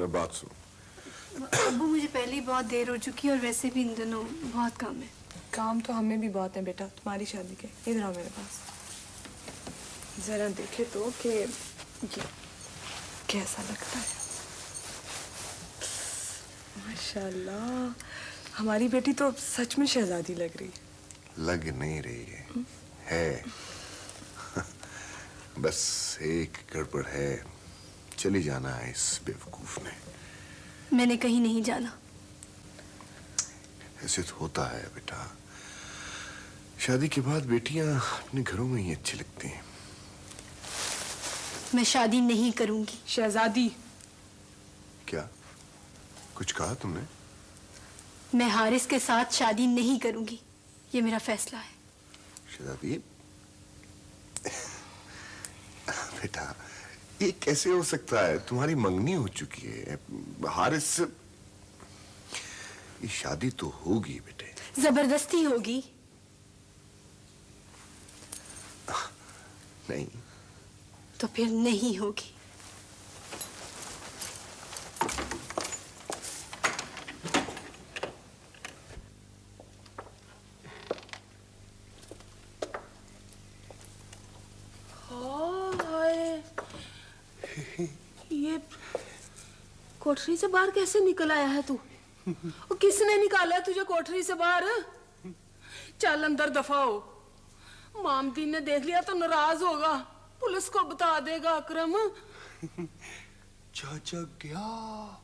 जरा बात सुनो। अब्बू मुझे पहले ही बहुत देर हो चुकी है और वैसे भी इन दिनों बहुत काम है। काम तो हमें भी बहुत है बेटा, तुम्हारी शादी के। इधर आओ मेरे पास, जरा देखे तो कि ये कैसा लगता है। माशाल्लाह, हमारी बेटी तो सच में शहजादी लग रही है। लग नहीं रही है बस एक गड़बड़ है, चली जाना है इस बेवकूफ ने। मैंने कहीं नहीं जाना। ऐसे तो होता है बेटा, शादी के बाद बेटियां अपने घरों में ही अच्छी लगती हैं। मैं शादी नहीं करूंगी। शहजादी? क्या कुछ कहा तुमने? मैं हारिस के साथ शादी नहीं करूंगी, ये मेरा फैसला है। शहजादी बेटा, ये कैसे हो सकता है? तुम्हारी मंगनी हो चुकी है, हारिस से ये शादी तो होगी बेटे। जबरदस्ती होगी। नहीं तो फिर नहीं होगी। ये कोठरी से बाहर कैसे निकल आया है तू? और किसने निकाला है तुझे कोठरी से बाहर? चल अंदर दफा हो, मामदीन ने देख लिया तो नाराज होगा, पुलिस को बता देगा। अकरम चाचा गया,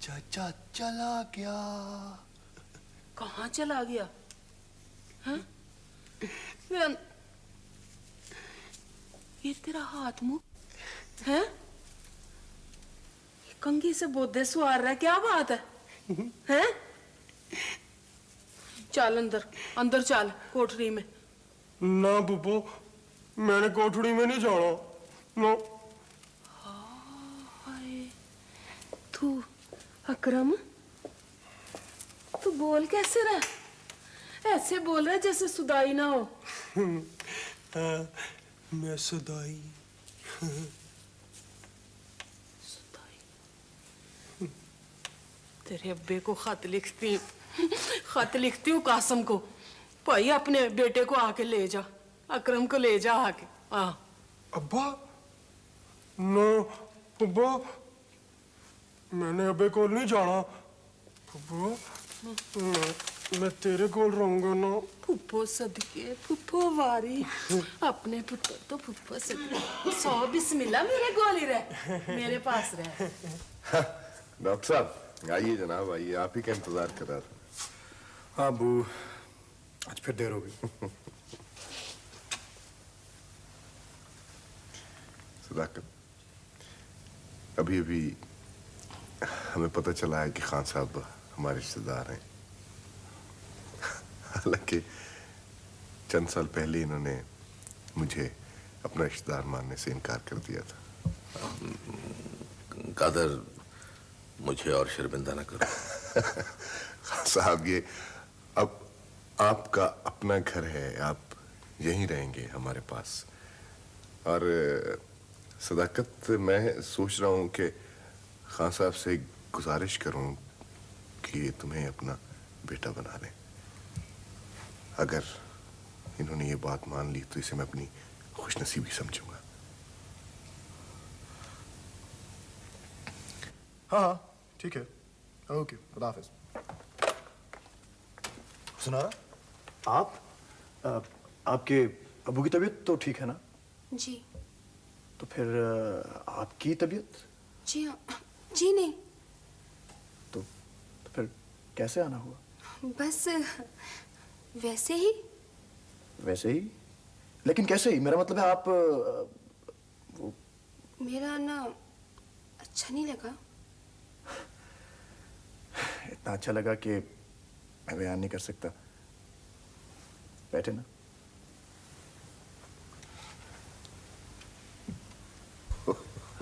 चाचा चला गया। कहाँ चला गया? हाँ? ये तेरा हाथ मुंह है? कंघी से बोधे सुहार रहा है, क्या बात है? हैं? चल अंदर, अंदर चल कोठरी में। ना बुब्बो, मैंने कोठड़ी में नहीं जाना। नो। तू अकरम, तू बोल कैसे रहा? ऐसे बोल रहा है जैसे सुदाई ना हो। मैं सुदाई। तेरे अब्बे को खत लिखती हूँ कासम को, भाई अपने बेटे को आके ले जा, अकरम को ले जा आके। हाँ अब्बा? नो बुब्बो, मैंने अब्बे को नहीं जाना। बुब्बो, मैं तेरे कोल रहूंगा ना। फुप्पो सदके, फुप्पो वारी, अपने पुत्र तो फुप्पो सदके। 100 बिस्मिल्लाह मेरे गोल ही रह, मेरे पास रह। डॉक्टर साहब आइए जनाब, आइए, आप ही का इंतजार कर रहा था। हाँ अबू, आज फिर देर हो गई। सदाकत, अभी अभी हमें पता चला है कि खान साहब हमारे रिश्तेदार हैं। हालांकि चंद साल पहले इन्होंने मुझे अपना रिश्तेदार मानने से इनकार कर दिया था। कादर, मुझे और शर्मिंदा न करो। खान साहब, ये अब आपका अपना घर है, आप यहीं रहेंगे हमारे पास। और सदाकत, मैं सोच रहा हूँ कि खान साहब से गुजारिश करूँ कि तुम्हें अपना बेटा बना लें। अगर इन्होंने ये बात मान ली तो इसे मैं अपनी खुशनसीबी समझूंगा। हाँ ठीक है, ओके, खुदा हाफिज। सुनारा, आपके अबू की तबीयत तो ठीक है ना? जी। तो फिर आपकी तबीयत? जी जी नहीं। तो फिर कैसे आना हुआ? बस वैसे ही। वैसे ही? लेकिन कैसे ही? मेरा मतलब है आप वो... मेरा ना अच्छा नहीं लगा। इतना अच्छा लगा कि मैं बयान नहीं कर सकता। बैठे ना।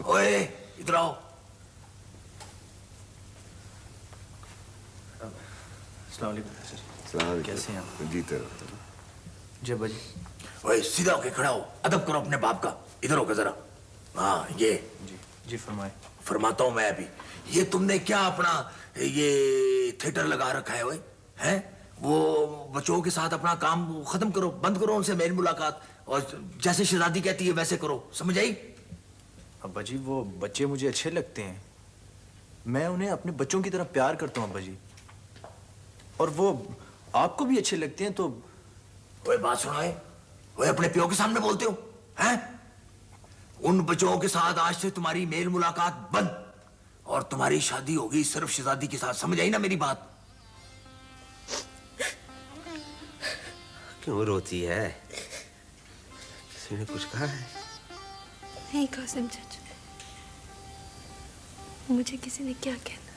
ओए, इधर आओ। अस्सलाम वालेकुम। कैसे हैं आप? जीते रहो। जय बजी। ओए, सीधा होके खड़ा हो, अदब करो अपने बाप का। इधर होकर जरा। हाँ, ये जी जी फरमाए। फरमाता हूं मैं अभी। ये तुमने क्या अपना ये थिएटर लगा रखा है? हैं? वो बच्चों के साथ अपना काम खत्म करो, बंद करो उनसे मेल मुलाकात, और जैसे शहजादी कहती है वैसे करो, समझ आई? अब्बा जी वो बच्चे मुझे अच्छे लगते हैं, मैं उन्हें अपने बच्चों की तरह प्यार करता हूँ अब्बा जी, और वो आपको भी अच्छे लगते हैं तो। ओए बात सुनाए, ओए अपने प्यो के सामने बोलते हो हैं? उन बच्चों के साथ आज से तुम्हारी मेल मुलाकात बंद, और तुम्हारी शादी होगी सिर्फ शहजादी के साथ, समझ आई ना मेरी बात? क्यों रोती है? किसी ने कुछ कहा है? नहीं कासिम चाचा, मुझे किसी ने क्या कहना।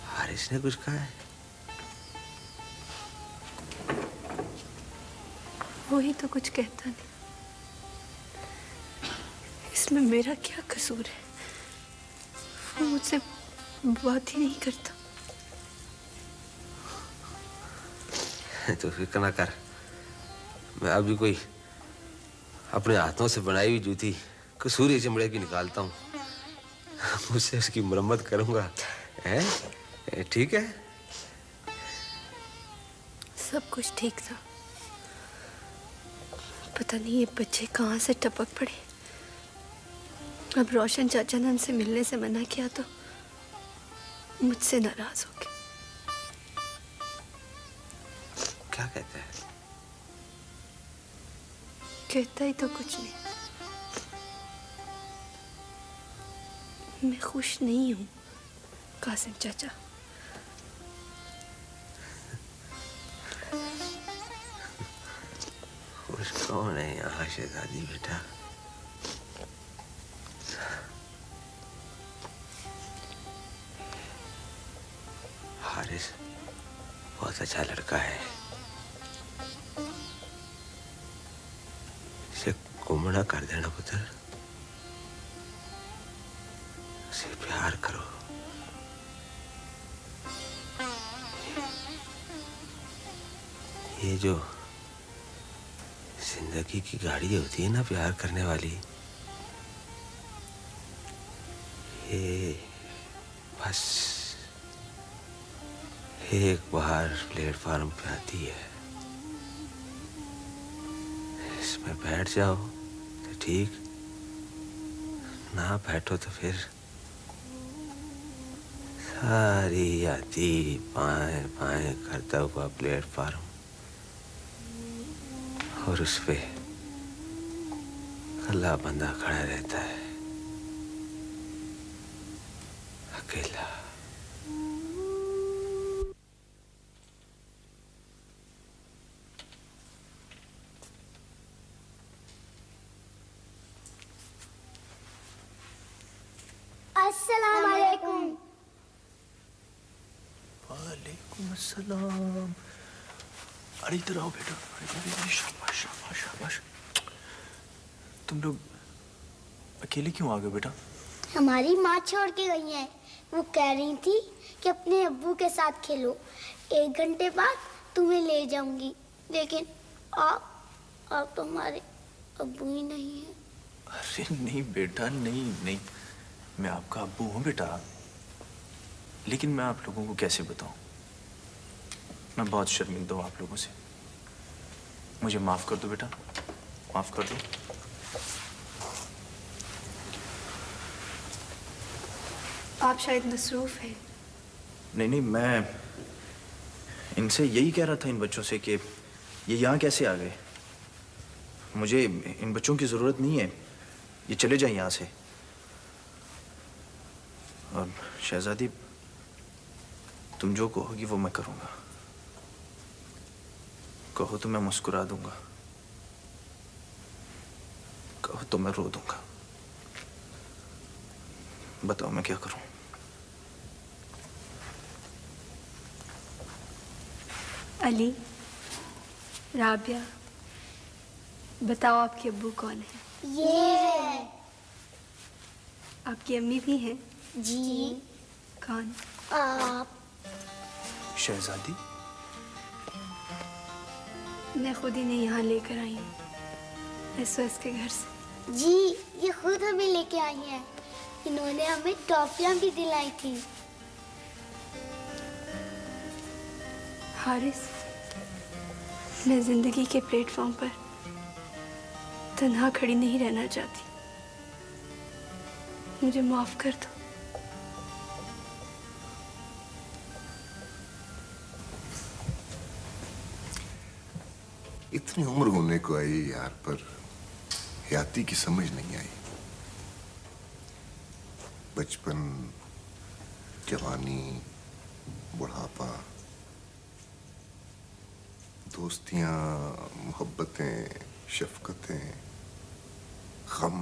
हारिस ने कुछ कहा है? वही तो कुछ कहता नहीं। इसमें मेरा क्या कसूर है? वो मुझसे बात ही नहीं करता। तो फिक्र ना कर, मैं अभी कोई अपने हाथों से बनाई हुई जूती कसूरी चमड़े की निकालता हूँ, उससे उसकी मरम्मत करूंगा। हैं? ठीक है? सब कुछ ठीक था, पता नहीं ये बच्चे कहाँ से टपक पड़े। अब रोशन चाचा ने उनसे मिलने से मना किया तो मुझसे नाराज हो गए। क्या कहता है? कहता ही तो कुछ नहीं। मैं खुश नहीं हूँ कासिम चाचा। खुश कौन है यहाँ शहजादी बेटा? हारिस बहुत अच्छा लड़का है, इसे गुमड़ा कर देना पुत्र, उसे प्यार करो। ये जो जिंदगी की गाड़ी होती है ना प्यार करने वाली, ये बस एक बार प्लेटफॉर्म पे आती है, इसमें बैठ जाओ तो ठीक, ना बैठो तो फिर सारी आती बाएं बाएं करता हुआ प्लेटफॉर्म, और उस पे अकेला बंदा खड़ा रहता है, अकेला। अस्सलाम वालेकुम। वालेकुम अस्सलाम। अरे इधर आओ बेटा, अरे शाबाश शाबाश शाबाश। तुम लोग अकेले क्यों आ गए बेटा? हमारी माँ छोड़ के गई है, वो कह रही थी कि अपने अब्बू के साथ खेलो, 1 घंटे बाद तुम्हें ले जाऊंगी, लेकिन आप तो हमारे अब्बू ही नहीं है। अरे नहीं बेटा, नहीं नहीं, मैं आपका अब्बू हूँ बेटा, लेकिन मैं आप लोगों को कैसे बताऊं, मैं बहुत शर्मिंदा हूँ आप लोगों से, मुझे माफ कर दो बेटा, माफ कर दो। आप शायद मसरूफ हैं। नहीं नहीं, मैं इनसे यही कह रहा था, इन बच्चों से, कि ये यहाँ कैसे आ गए। मुझे इन बच्चों की ज़रूरत नहीं है, ये चले जाए यहाँ से। और शहजादी, तुम जो कहोगी वो मैं करूँगा, कहो तो मैं मुस्कुरा दूंगा, कहो तो मैं रो दूंगा, बताओ मैं क्या करूं। अली, राबिया, बताओ आपके अब्बू कौन है? ये है। आपकी अम्मी भी हैं? जी। कौन? आप। शहजादी, मैं खुद इन्हें यहाँ लेकर आई हूँ। एसओएस के घर से। जी, ये खुद हमें लेके आई हैं। इन्होंने हमें टॉफियां भी दिलाई थी। हारिस, मैं जिंदगी के प्लेटफॉर्म पर तन्हा खड़ी नहीं रहना चाहती। मुझे माफ कर दो। इतनी उम्र होने को आई यार, पर याती की समझ नहीं आई। बचपन, जवानी, बुढ़ापा, दोस्तियां, मोहब्बतें, शफकतें, गम,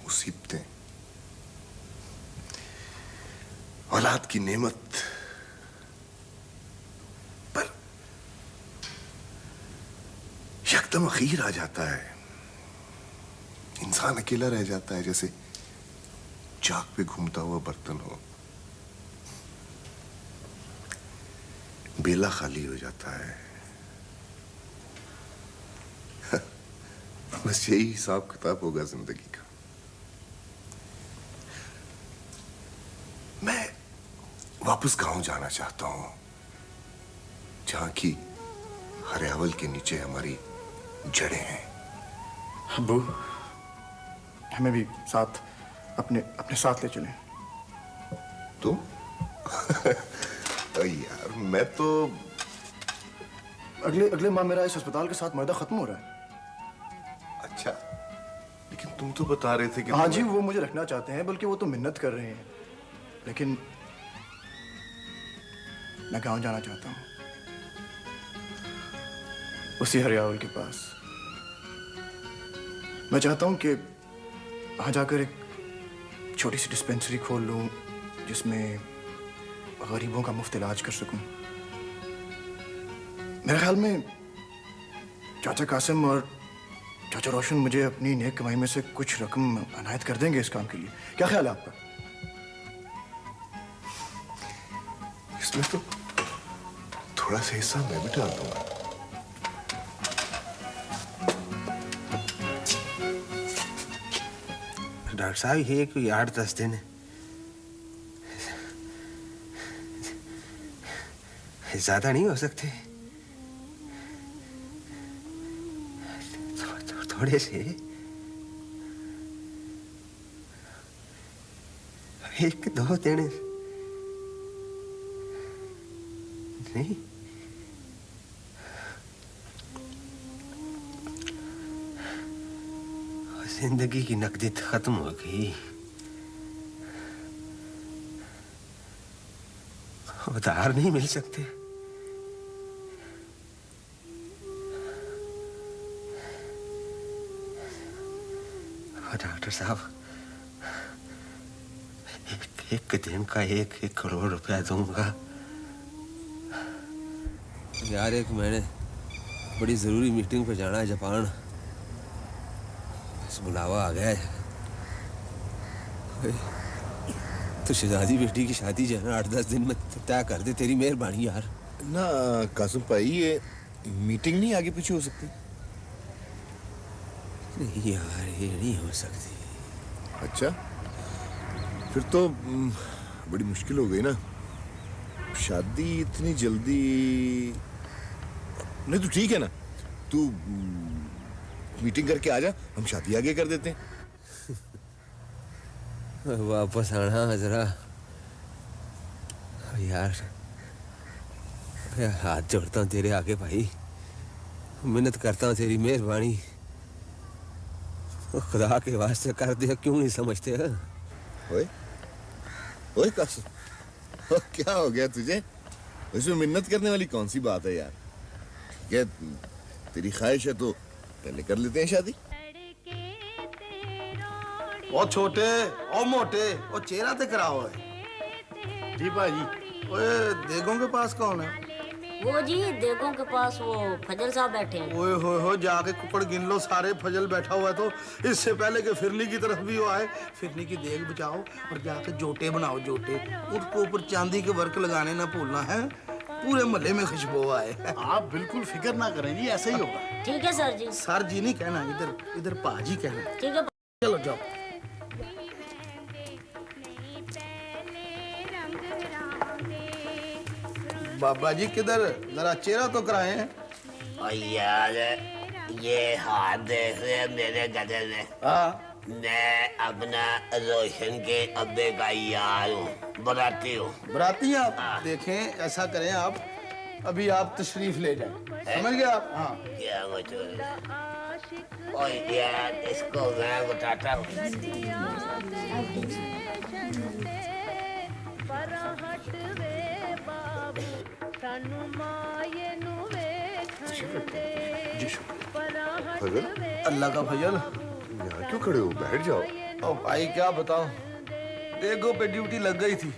मुसीबतें, औलाद की नेमत, पर यकदम अखीर आ जाता है। इंसान अकेला रह जाता है, जैसे चाक पे घूमता हुआ बर्तन हो। बेला खाली हो जाता है। बस यही हिसाब किताब होगा जिंदगी का। मैं वापस गांव जाना चाहता हूं, जहां की हरियावल के नीचे हमारी जड़ें हैं। अब्बू, हमें भी साथ अपने साथ ले चलें। तो यार, मैं तो अगले माह मेरा इस अस्पताल के साथ मुआहदा खत्म हो रहा है। अच्छा, लेकिन तुम तो बता रहे थे कि हाँ जी, वो मुझे रखना चाहते हैं, बल्कि वो तो मिन्नत कर रहे हैं। लेकिन मैं गांव जाना चाहता हूँ, उसी हरियावल के पास। मैं चाहता हूँ कि वहां जाकर एक छोटी सी डिस्पेंसरी खोल लूँ, जिसमें गरीबों का मुफ्त इलाज कर सकूं। मेरे ख्याल में चाचा कासिम और चाचा रोशन मुझे अपनी नेक कमाई में से कुछ रकम अनायत कर देंगे इस काम के लिए। क्या ख्याल है आपका? इसमें तो थोड़ा सा हिस्सा मैं भी डाल दूंगा। डॉक्टर साहब, ये कोई 8-10 दिन ज्यादा नहीं हो सकते? थोड़े से 1-2 दिन नहीं? जिंदगी की नकदी खत्म हो गई, उधार नहीं मिल सकते। डॉक्टर साहब, एक दिन का 1 करोड़ रुपया दूंगा। यार, एक मैंने बड़ी जरूरी मीटिंग पे जाना है जापान। बस बुलावा आ गया है। तो शहजादी बेटी की शादी जो है ना 8-10 दिन में तय कर दे, तेरी मेहरबानी यार। ना कासिम भाई, ये मीटिंग नहीं आगे पीछे हो सकती? नहीं यार, ये नहीं हो सकती। अच्छा, फिर तो बड़ी मुश्किल हो गई ना। शादी इतनी जल्दी नहीं। तो ठीक है ना, तू मीटिंग करके आ जा, हम शादी आगे कर देते हैं। वापस आना जरा यार, हाथ जोड़ता हूँ तेरे आगे भाई, मिन्नत करता हूँ, तेरी मेहरबानी खुदा के वास्ते कर दे। क्यों नहीं समझते? ओए ओए कासिम, क्या हो गया तुझे? इसमें मिन्नत करने वाली कौन सी बात है यार? ठीक है, तेरी ख्वाहिश है तो पहले कर लेते हैं शादी। ओ छोटे, ओ मोटे, ओ चेहरा ते कराओ है। जी भाजी। ओए देगों के पास कौन है? वो जी देगों के पास वो फजल साहब बैठे हैं। ओए हो जाके कुकड़ गिन लो, सारे फजल बैठा हुआ है। तो इससे पहले कि फिरनी की तरफ भी वो आए, फिरनी की देग बचाओ और जाके जोटे बनाओ। जोटे उसको ऊपर चांदी के वर्क लगाने ना भूलना है। पूरे मोहल्ले में खुशबू आए। आप बिल्कुल फिक्र ना करें जी, ऐसा ही होगा। ठीक है सर जी। सर जी नहीं कहना, इधर इधर पाजी कहना। ठीक है। चलो जाओ। बाबा जी किधर, जरा चेहरा तो कराए। और यार ये हाथ देख रहे हैं मेरे गले में। हाँ, मैं अपना रोशन के अब्बे का यार हूँ, बराती हूँ। बराती आप? देखें ऐसा करें आप, अभी आप तशरीफ ले जाएं, समझ गए आप? हाँ। क्या मतलब? और यार इसको मैं बताता हूँ। फजल, अल्लाह का फजल। यहाँ क्यों खड़े हो? बैठ जाओ। ओ भाई क्या बताऊं, देखो पे ड्यूटी लग गई थी।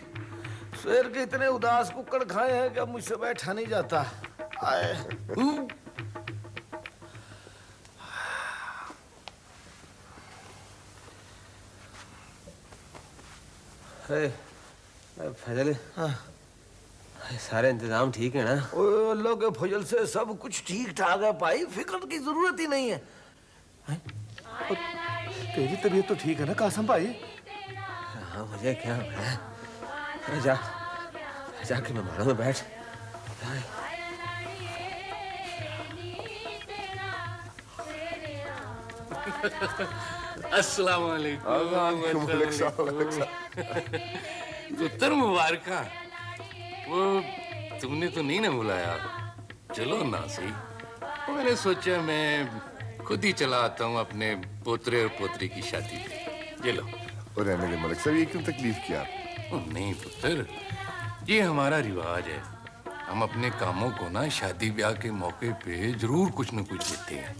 शेर के इतने उदास कुक्कड़ खाए हैं कि अब मुझसे बैठा नहीं जाता। आए। फजल, हाँ, सारे इंतजाम ठीक है ना? अल्लाह के फजल से सब कुछ ठीक ठाक है भाई, फिक्र की जरूरत ही नहीं है। तेरी तबीयत तो ठीक है ना कासम भाई? हाँ, मुझे क्या हो रहा है? जाके मेहमानों में बैठ। अस्सलाम वालेकुम। पुत्र मुबारक। वो तुमने तो नहीं ना बुलाया? चलो ना सही। मैंने सोचा मैं खुद ही चला आता हूँ अपने पोतरे और पोतरी की शादी पे। ये लो। और रहने दे मलिक साहब, ये क्यों तकलीफ किया? नहीं पुत्र, ये हमारा रिवाज है। हम अपने कामों को ना शादी ब्याह के मौके पे जरूर कुछ न कुछ देते हैं।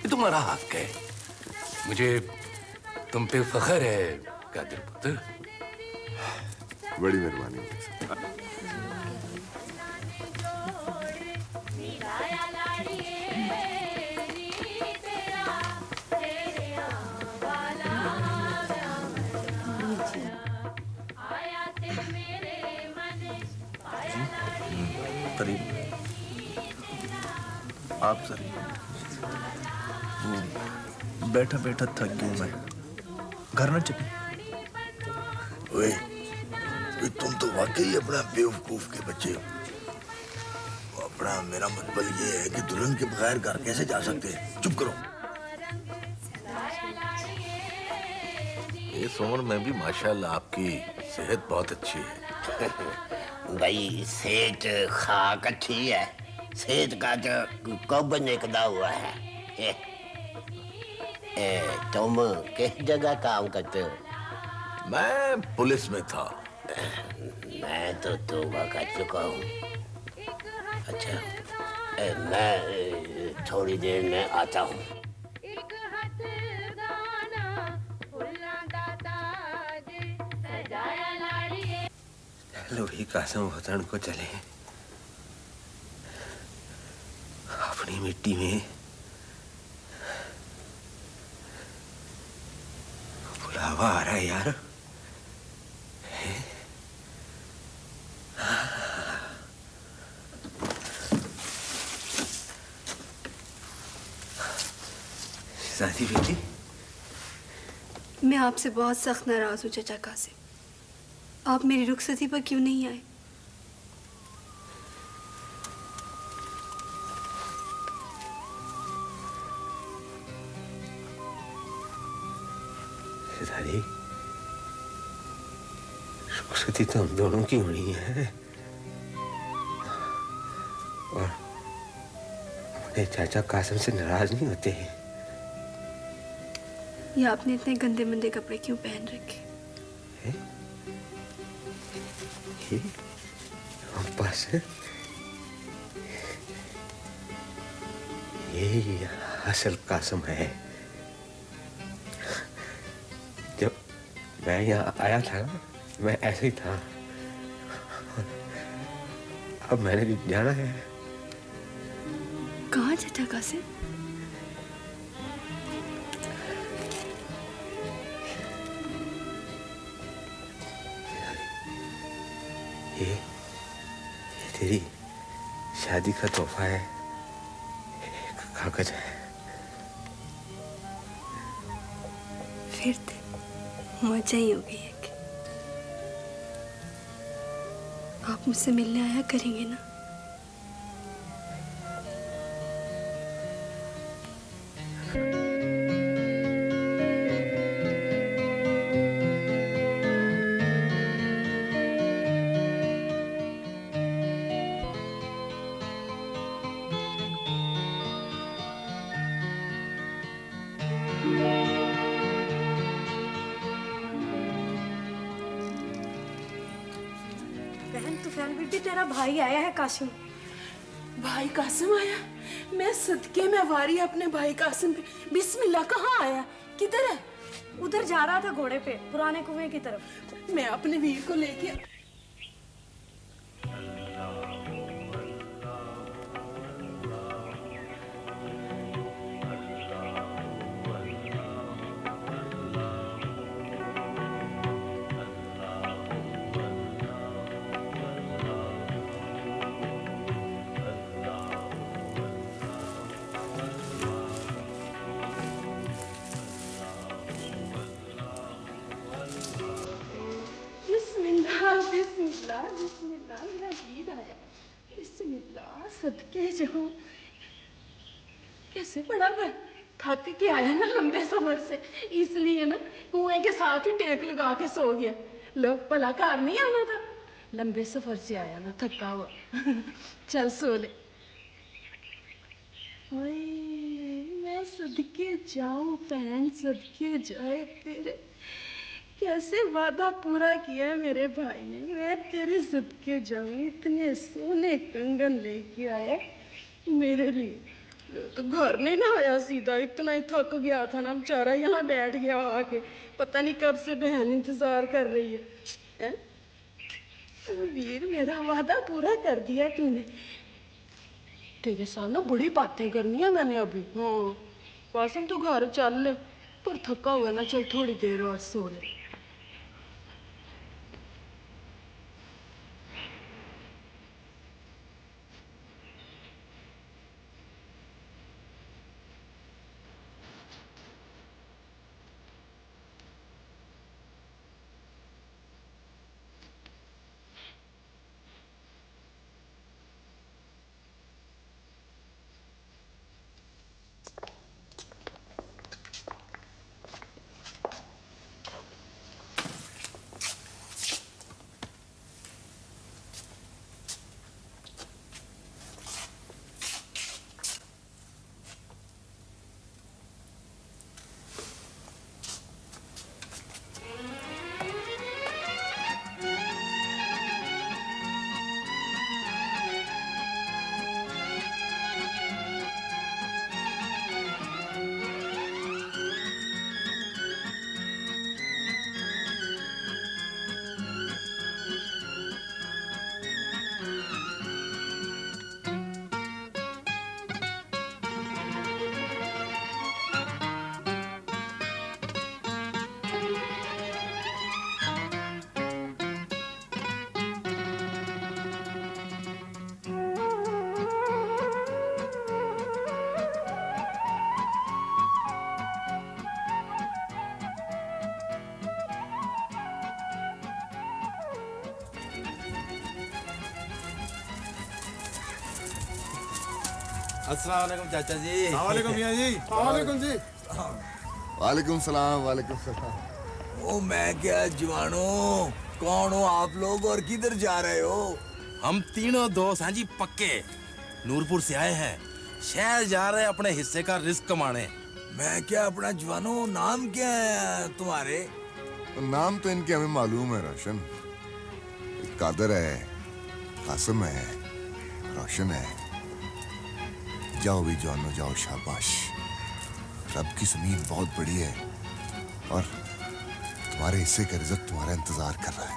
ये तुम्हारा हक है। मुझे तुम पे फख्र है कादिर पुत्र। बड़ी मेहरबानी। आप सर, बैठा बैठा थक गया मैं, घर न चले। ओए, तुम तो वाकई अपना बेवकूफ के बच्चे हो। अपना मेरा मतलब ये है कि दुल्हन के बगैर घर कैसे जा सकते हैं? चुप करो। ये सोमर में भी माशाल्लाह आपकी सेहत बहुत अच्छी है। भाई सेहत खाक अच्छी है, सेहत का तो कब निकला हुआ है। तुम किस जगह काम करते हो? मैं पुलिस में था। मैं तो तौबा कर चुका हूँ। अच्छा, मैं थोड़ी देर में आता हूँ। लोही कासम वतन को चले, अपनी मिट्टी में बुलावा आ रहा है यार। शादी बेटी, मैं आपसे बहुत सख्त नाराज हूँ चाचा कासिम। आप मेरी रुखसती पर क्यों नहीं आए? सितारी, रुखसती तो हम दोनों की होनी है, और अपने चाचा कासिम से नाराज नहीं होते हैं। ये आपने इतने गंदे मंदे कपड़े क्यों पहन रखे? बस ये असल कासम है। जब मैं यहाँ आया था ना, मैं ऐसे ही था। अब मैंने जाना है। कहाँ चाचा कासिम? ये तेरी शादी का तोहफा है, एक कागज है। फिर तो मजा ही होगी एक। आप मुझसे मिलने आया करेंगे ना? तेरा भाई आया है कासिम। भाई कासिम आया? मैं सदके में वारी अपने भाई कासिम पे। बिस्मिल्लाह, कहाँ आया? किधर है? उधर जा रहा था घोड़े पे, पुराने कुएं की तरफ। मैं अपने वीर को लेके सदके जाऊं। कैसे पड़ा मैं? थक के आया ना लंबे सफर से, इसलिए ना कुएं के साथ ही टेक लगा के सो गया। लो भला घर नहीं आना था? लंबे सफर से आया ना, थका हुआ। चल सो ले। मैं सदके जाऊं बहन, सदके जाए तेरे। कैसे वादा पूरा किया है मेरे भाई ने। मैं तेरे सदके जाऊं। इतने सोने कंगन लेके आया मेरे लिए। तो घर नहीं ना आया सीधा, इतना ही थक गया था ना बेचारा, यहाँ बैठ गया आके। पता नहीं कब से बहन इंतजार कर रही है। वीर, मेरा वादा पूरा कर दिया तूने। तेरे साथ ना बड़ी बातें करनी है मैंने अभी। हाँ कासिम, तू घर चल ले, पर थका हुआ ना, चल थोड़ी देर और सो ले। अस्सलाम वालेकुम चाचा जी। वालेकुम मियां जी। वालेकुम जी। वालेकुम सलाम, वालेकुम सलाम। ओ मैं क्या जवानो, कौन हो आप लोग और किधर जा रहे हो? हम तीनों दोस्त हैं जी पक्के, नूरपुर से आए हैं, शहर जा रहे हैं अपने हिस्से का रिस्क कमाने। मैं क्या अपना जवानो, नाम क्या है तुम्हारे? नाम तो इनके हमें मालूम है रोशन। कादर है, कासिम है, रोशन है। जाओ भी जानो, जाओ, शाबाश। रब की जमीन बहुत बड़ी है और तुम्हारे हिस्से का रिज़्क तुम्हारा इंतजार कर रहा है।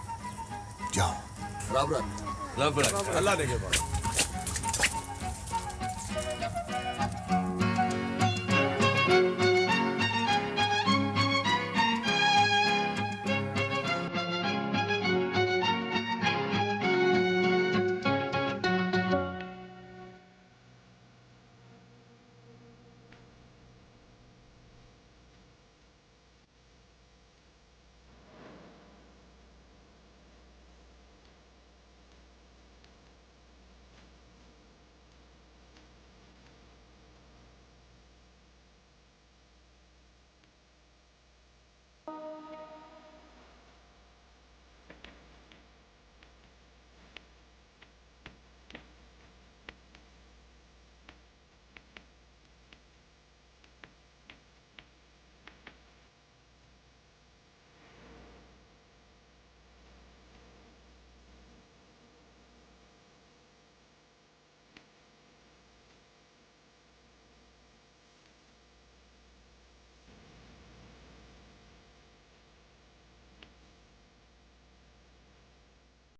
जाओ। रब अल्लाह देखे।